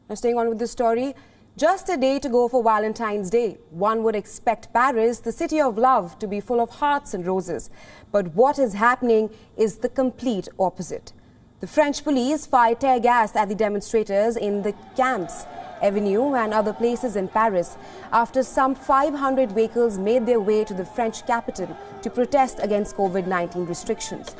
Now, staying on with the story, just a day to go for Valentine's Day. One would expect Paris, the city of love, to be full of hearts and roses. But what is happening is the complete opposite. The French police fired tear gas at the demonstrators in the Camps Avenue and other places in Paris after some 500 vehicles made their way to the French capital to protest against COVID-19 restrictions.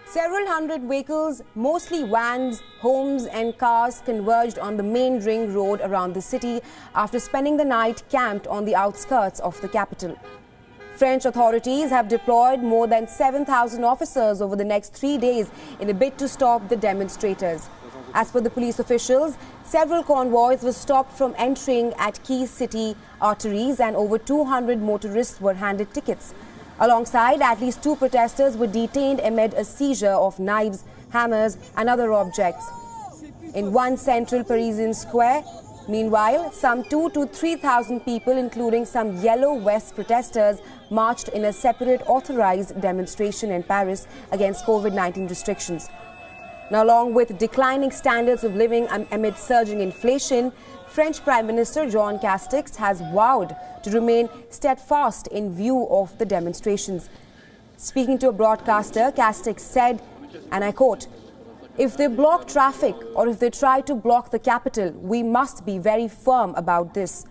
Several hundred vehicles, mostly vans, homes and cars, converged on the main ring road around the city after spending the night camped on the outskirts of the capital. French authorities have deployed more than 7,000 officers over the next 3 days in a bid to stop the demonstrators. As per the police officials, several convoys were stopped from entering at key city arteries and over 200 motorists were handed tickets. Alongside, at least 2 protesters were detained amid a seizure of knives, hammers and other objects in one central Parisian square. Meanwhile, some 2,000 to 3,000 people, including some yellow vest protesters, marched in a separate authorized demonstration in Paris against COVID-19 restrictions. Now, along with declining standards of living amid surging inflation, French Prime Minister Jean Castex has vowed to remain steadfast in view of the demonstrations. Speaking to a broadcaster, Castex said, and I quote, "If they block traffic or if they try to block the capital, we must be very firm about this."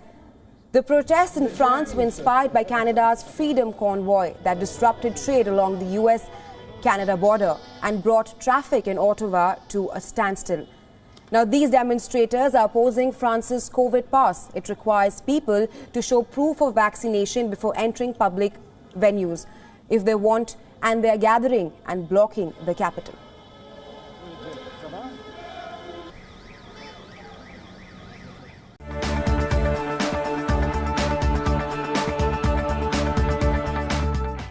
The protests in France were inspired by Canada's Freedom Convoy that disrupted trade along the US-Canada border and brought traffic in Ottawa to a standstill. Now, these demonstrators are opposing France's COVID pass. It requires people to show proof of vaccination before entering public venues if they want, and they are gathering and blocking the capital.